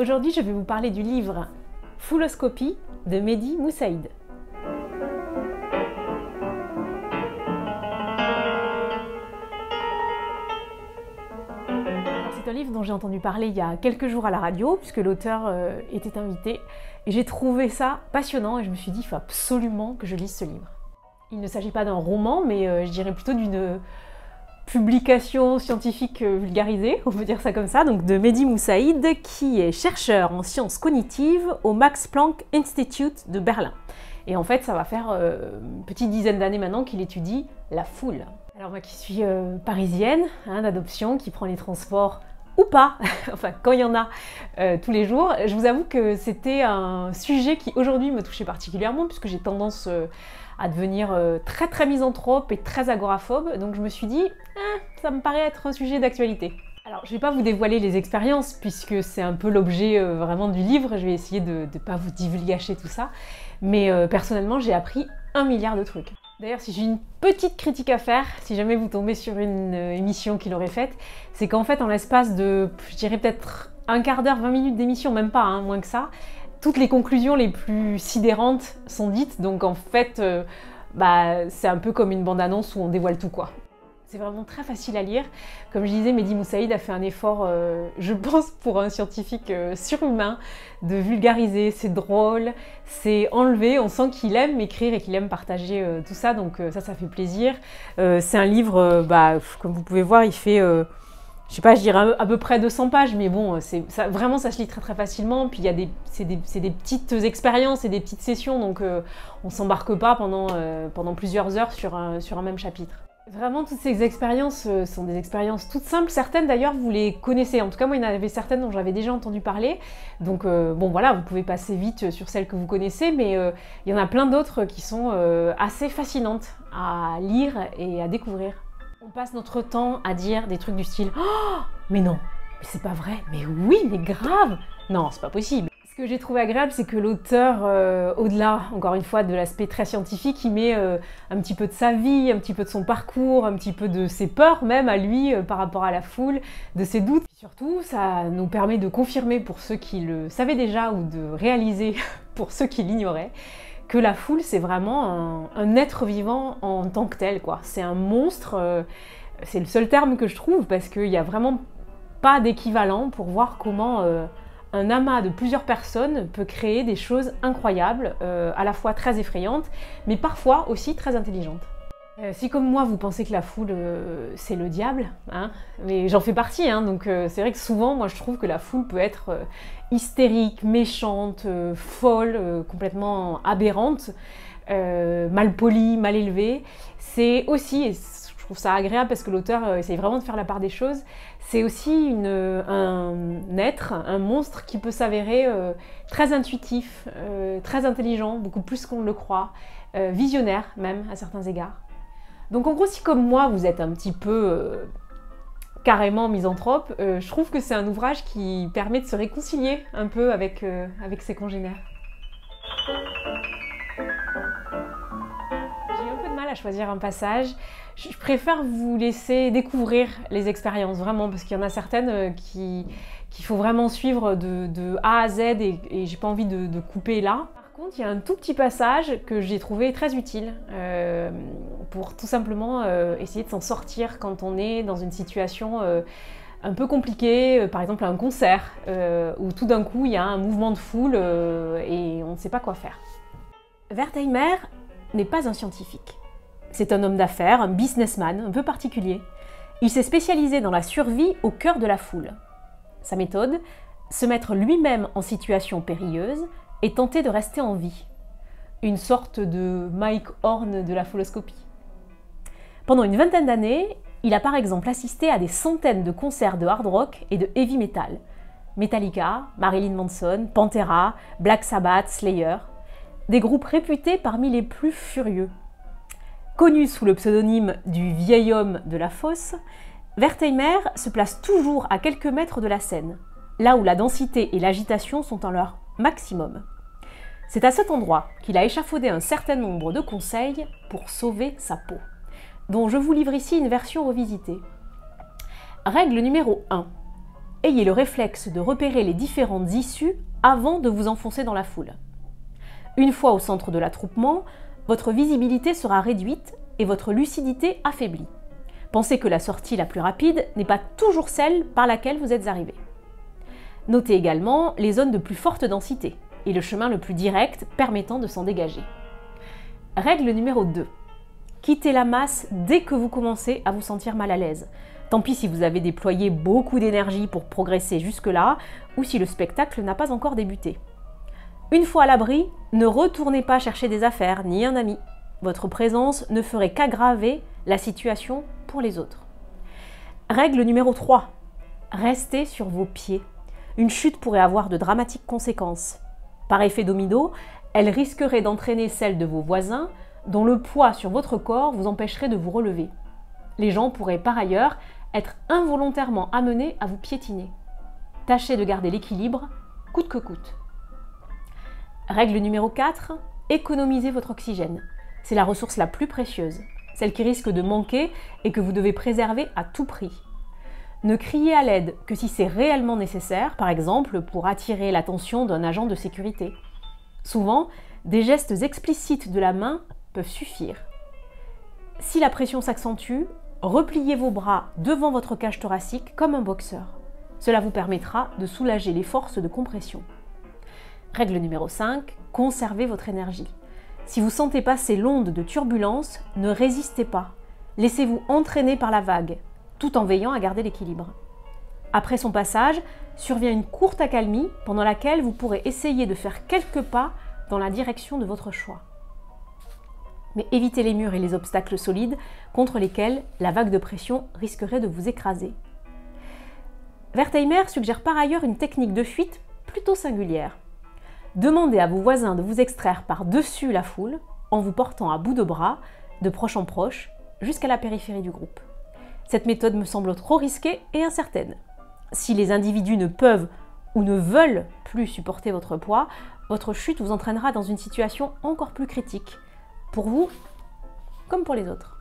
Aujourd'hui, je vais vous parler du livre Fouloscopie de Mehdi Moussaïd. C'est un livre dont j'ai entendu parler il y a quelques jours à la radio, puisque l'auteur était invité. Et j'ai trouvé ça passionnant et je me suis dit, il faut absolument que je lise ce livre. Il ne s'agit pas d'un roman, mais je dirais plutôt d'une publication scientifique vulgarisée, on peut dire ça comme ça, donc de Mehdi Moussaïd, qui est chercheur en sciences cognitives au Max Planck Institute de Berlin. Et en fait, ça va faire une petite dizaine d'années maintenant qu'il étudie la foule. Alors moi qui suis parisienne, d'adoption, qui prend les transports ou pas, enfin quand il y en a tous les jours, je vous avoue que c'était un sujet qui aujourd'hui me touchait particulièrement, puisque j'ai tendance à devenir très misanthrope et très agoraphobe, donc je me suis dit, ça me paraît être un sujet d'actualité. Alors je ne vais pas vous dévoiler les expériences, puisque c'est un peu l'objet vraiment du livre, je vais essayer de ne pas vous divulgacher tout ça, mais personnellement j'ai appris 1 milliard de trucs. D'ailleurs, si j'ai une petite critique à faire, si jamais vous tombez sur une émission qu'il aurait faite, c'est qu'en fait, en l'espace de, je dirais peut-être un quart d'heure, 20 minutes d'émission, même pas, moins que ça, toutes les conclusions les plus sidérantes sont dites. Donc en fait, c'est un peu comme une bande-annonce où on dévoile tout, quoi. C'est vraiment très facile à lire. Comme je disais, Mehdi Moussaïd a fait un effort, je pense, pour un scientifique surhumain, de vulgariser. C'est drôle, c'est enlevé. On sent qu'il aime écrire et qu'il aime partager tout ça, donc ça fait plaisir. C'est un livre, comme vous pouvez voir, il fait, je sais pas, je dirais à peu près 200 pages, mais bon, vraiment ça se lit très facilement. Puis c'est des petites expériences et des petites sessions, donc on s'embarque pas pendant plusieurs heures sur un même chapitre. Vraiment, toutes ces expériences sont des expériences toutes simples. Certaines d'ailleurs, vous les connaissez. En tout cas, moi, il y en avait certaines dont j'avais déjà entendu parler. Donc, bon, voilà, vous pouvez passer vite sur celles que vous connaissez, mais il y en a plein d'autres qui sont assez fascinantes à lire et à découvrir. On passe notre temps à dire des trucs du style « Oh, mais non, mais c'est pas vrai, mais oui, mais grave !» Non, c'est pas possible. Ce que j'ai trouvé agréable, c'est que l'auteur, au-delà, encore une fois, de l'aspect très scientifique, il met un petit peu de sa vie, un petit peu de son parcours, un petit peu de ses peurs même à lui par rapport à la foule, de ses doutes. Et surtout, ça nous permet de confirmer pour ceux qui le savaient déjà ou de réaliser pour ceux qui l'ignoraient, que la foule, c'est vraiment un être vivant en tant que tel, quoi. C'est un monstre, c'est le seul terme que je trouve, parce qu'il n'y a vraiment pas d'équivalent pour voir comment un amas de plusieurs personnes peut créer des choses incroyables, à la fois très effrayantes, mais parfois aussi très intelligentes. Si comme moi vous pensez que la foule c'est le diable, mais j'en fais partie, donc c'est vrai que souvent moi je trouve que la foule peut être hystérique, méchante, folle, complètement aberrante, mal polie, mal élevée. C'est aussi, et je trouve ça agréable parce que l'auteur essaye vraiment de faire la part des choses, c'est aussi un être, un monstre qui peut s'avérer très intuitif, très intelligent, beaucoup plus qu'on ne le croit, visionnaire même à certains égards. Donc en gros, si comme moi vous êtes un petit peu carrément misanthrope, je trouve que c'est un ouvrage qui permet de se réconcilier un peu avec ses congénères. J'ai un peu de mal à choisir un passage. Je préfère vous laisser découvrir les expériences, vraiment, parce qu'il y en a certaines qu'il faut vraiment suivre de A à Z et j'ai pas envie de couper là. Par contre, il y a un tout petit passage que j'ai trouvé très utile pour tout simplement essayer de s'en sortir quand on est dans une situation un peu compliquée, par exemple un concert, où tout d'un coup il y a un mouvement de foule et on ne sait pas quoi faire. Wertheimer n'est pas un scientifique. C'est un homme d'affaires, un businessman un peu particulier. Il s'est spécialisé dans la survie au cœur de la foule. Sa méthode, se mettre lui-même en situation périlleuse et tenter de rester en vie. Une sorte de Mike Horn de la fouloscopie. Pendant une vingtaine d'années, il a par exemple assisté à des centaines de concerts de hard rock et de heavy metal. Metallica, Marilyn Manson, Pantera, Black Sabbath, Slayer. Des groupes réputés parmi les plus furieux. Connu sous le pseudonyme du vieil homme de la fosse, Wertheimer se place toujours à quelques mètres de la scène, là où la densité et l'agitation sont en leur maximum. C'est à cet endroit qu'il a échafaudé un certain nombre de conseils pour sauver sa peau, dont je vous livre ici une version revisitée. Règle numéro 1. ayez le réflexe de repérer les différentes issues avant de vous enfoncer dans la foule. Une fois au centre de l'attroupement, votre visibilité sera réduite et votre lucidité affaiblie. Pensez que la sortie la plus rapide n'est pas toujours celle par laquelle vous êtes arrivé. Notez également les zones de plus forte densité et le chemin le plus direct permettant de s'en dégager. Règle numéro 2. Quittez la masse dès que vous commencez à vous sentir mal à l'aise. Tant pis si vous avez déployé beaucoup d'énergie pour progresser jusque-là ou si le spectacle n'a pas encore débuté. Une fois à l'abri, ne retournez pas chercher des affaires ni un ami. Votre présence ne ferait qu'aggraver la situation pour les autres. Règle numéro 3. Restez sur vos pieds. Une chute pourrait avoir de dramatiques conséquences. Par effet domino, elle risquerait d'entraîner celle de vos voisins, dont le poids sur votre corps vous empêcherait de vous relever. Les gens pourraient par ailleurs être involontairement amenés à vous piétiner. Tâchez de garder l'équilibre, coûte que coûte. Règle numéro 4. Économisez votre oxygène. C'est la ressource la plus précieuse, celle qui risque de manquer et que vous devez préserver à tout prix. Ne criez à l'aide que si c'est réellement nécessaire, par exemple pour attirer l'attention d'un agent de sécurité. Souvent, des gestes explicites de la main peuvent suffire. Si la pression s'accentue, repliez vos bras devant votre cage thoracique comme un boxeur. Cela vous permettra de soulager les forces de compression. Règle numéro 5, conservez votre énergie. Si vous sentez passer l'onde de turbulence, ne résistez pas. Laissez-vous entraîner par la vague, tout en veillant à garder l'équilibre. Après son passage, survient une courte accalmie pendant laquelle vous pourrez essayer de faire quelques pas dans la direction de votre choix. Mais évitez les murs et les obstacles solides contre lesquels la vague de pression risquerait de vous écraser. Wertheimer suggère par ailleurs une technique de fuite plutôt singulière. Demandez à vos voisins de vous extraire par-dessus la foule en vous portant à bout de bras, de proche en proche, jusqu'à la périphérie du groupe. Cette méthode me semble trop risquée et incertaine. Si les individus ne peuvent ou ne veulent plus supporter votre poids, votre chute vous entraînera dans une situation encore plus critique, pour vous comme pour les autres.